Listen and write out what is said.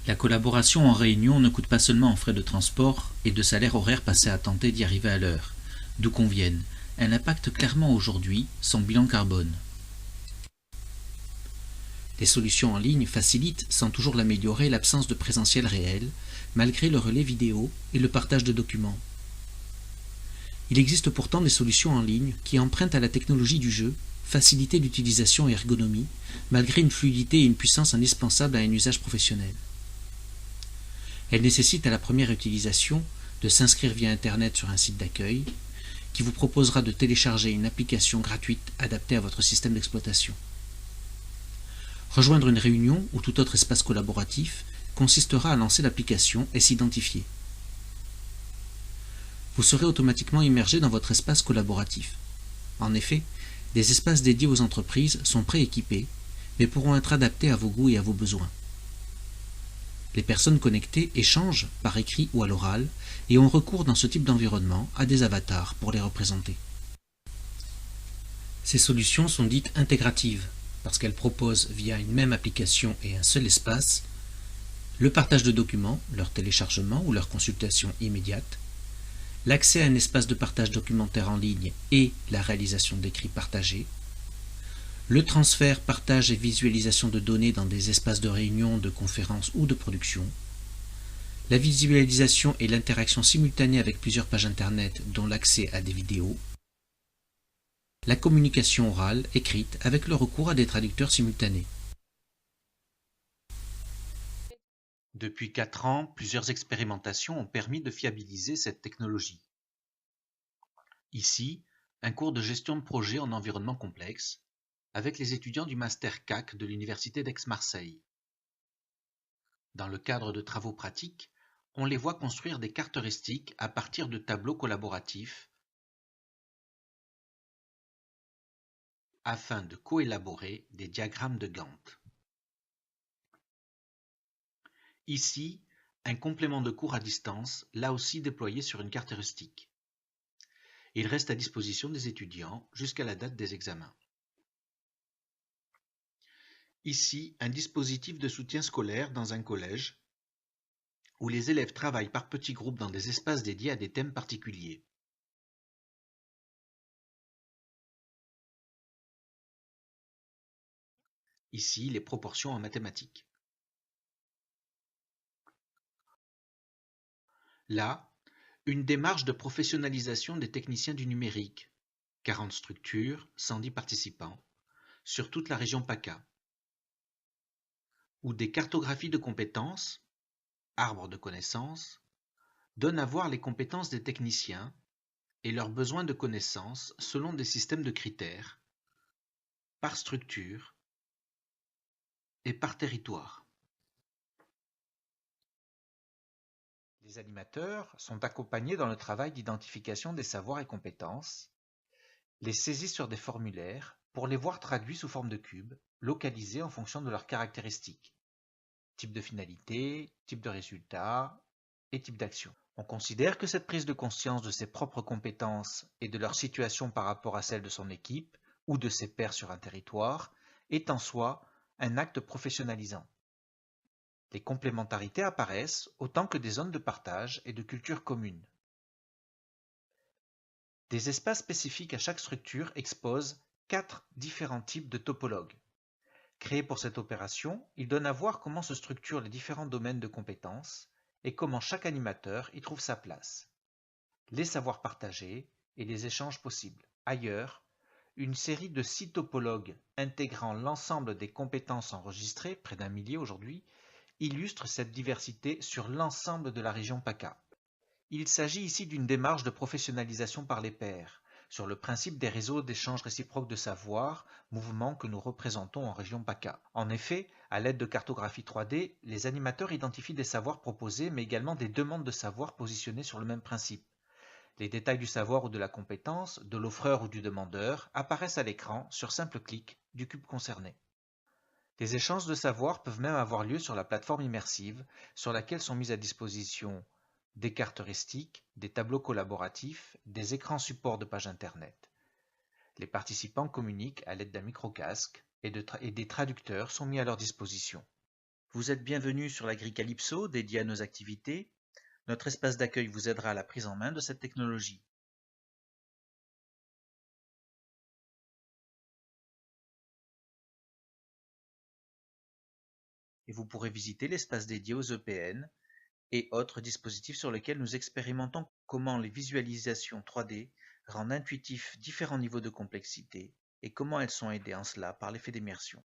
La collaboration en réunion ne coûte pas seulement en frais de transport et de salaire horaire passé à tenter d'y arriver à l'heure, d'où qu'on vienne. Elle impacte clairement aujourd'hui son bilan carbone. Les solutions en ligne facilitent, sans toujours l'améliorer, l'absence de présentiel réel, malgré le relais vidéo et le partage de documents. Il existe pourtant des solutions en ligne qui empruntent à la technologie du jeu, faciliter l'utilisation et ergonomie, malgré une fluidité et une puissance indispensables à un usage professionnel. Elles nécessitent à la première utilisation de s'inscrire via Internet sur un site d'accueil, qui vous proposera de télécharger une application gratuite adaptée à votre système d'exploitation. Rejoindre une réunion ou tout autre espace collaboratif consistera à lancer l'application et s'identifier. Vous serez automatiquement immergé dans votre espace collaboratif. En effet, des espaces dédiés aux entreprises sont prééquipés, mais pourront être adaptés à vos goûts et à vos besoins. Les personnes connectées échangent par écrit ou à l'oral et ont recours dans ce type d'environnement à des avatars pour les représenter. Ces solutions sont dites intégratives parce qu'elles proposent via une même application et un seul espace le partage de documents, leur téléchargement ou leur consultation immédiate, l'accès à un espace de partage documentaire en ligne et la réalisation d'écrits partagés, le transfert, partage et visualisation de données dans des espaces de réunion, de conférences ou de production, la visualisation et l'interaction simultanée avec plusieurs pages Internet dont l'accès à des vidéos, la communication orale, écrite, avec le recours à des traducteurs simultanés. Depuis 4 ans, plusieurs expérimentations ont permis de fiabiliser cette technologie. Ici, un cours de gestion de projet en environnement complexe, avec les étudiants du Master CAC de l'Université d'Aix-Marseille. Dans le cadre de travaux pratiques, on les voit construire des cartes heuristiques à partir de tableaux collaboratifs afin de coélaborer des diagrammes de Gantt. Ici, un complément de cours à distance, là aussi déployé sur une carte heuristique. Il reste à disposition des étudiants jusqu'à la date des examens. Ici, un dispositif de soutien scolaire dans un collège où les élèves travaillent par petits groupes dans des espaces dédiés à des thèmes particuliers. Ici, les proportions en mathématiques. Là, une démarche de professionnalisation des techniciens du numérique, 40 structures, 110 participants, sur toute la région PACA, où des cartographies de compétences, arbres de connaissances, donnent à voir les compétences des techniciens et leurs besoins de connaissances selon des systèmes de critères, par structure et par territoire. Les animateurs sont accompagnés dans le travail d'identification des savoirs et compétences, les saisis sur des formulaires pour les voir traduits sous forme de cubes, localisés en fonction de leurs caractéristiques, type de finalité, type de résultat et type d'action. On considère que cette prise de conscience de ses propres compétences et de leur situation par rapport à celle de son équipe ou de ses pairs sur un territoire est en soi un acte professionnalisant. Les complémentarités apparaissent autant que des zones de partage et de culture commune. Des espaces spécifiques à chaque structure exposent 4 différents types de topologues. Créés pour cette opération, ils donnent à voir comment se structurent les différents domaines de compétences et comment chaque animateur y trouve sa place. Les savoirs partagés et les échanges possibles. Ailleurs, une série de 6 topologues intégrant l'ensemble des compétences enregistrées, près d'1 millier aujourd'hui, illustre cette diversité sur l'ensemble de la région PACA. Il s'agit ici d'une démarche de professionnalisation par les pairs, sur le principe des réseaux d'échange réciproque de savoir, mouvement que nous représentons en région PACA. En effet, à l'aide de cartographie 3D, les animateurs identifient des savoirs proposés, mais également des demandes de savoir positionnées sur le même principe. Les détails du savoir ou de la compétence, de l'offreur ou du demandeur, apparaissent à l'écran sur simple clic du cube concerné. Les échanges de savoir peuvent même avoir lieu sur la plateforme immersive, sur laquelle sont mises à disposition des cartes heuristiques, des tableaux collaboratifs, des écrans supports de pages Internet. Les participants communiquent à l'aide d'un micro-casque et des traducteurs sont mis à leur disposition. Vous êtes bienvenue sur l'Agricalypso dédié à nos activités. Notre espace d'accueil vous aidera à la prise en main de cette technologie. Et vous pourrez visiter l'espace dédié aux EPN et autres dispositifs sur lesquels nous expérimentons comment les visualisations 3D rendent intuitifs différents niveaux de complexité et comment elles sont aidées en cela par l'effet d'immersion.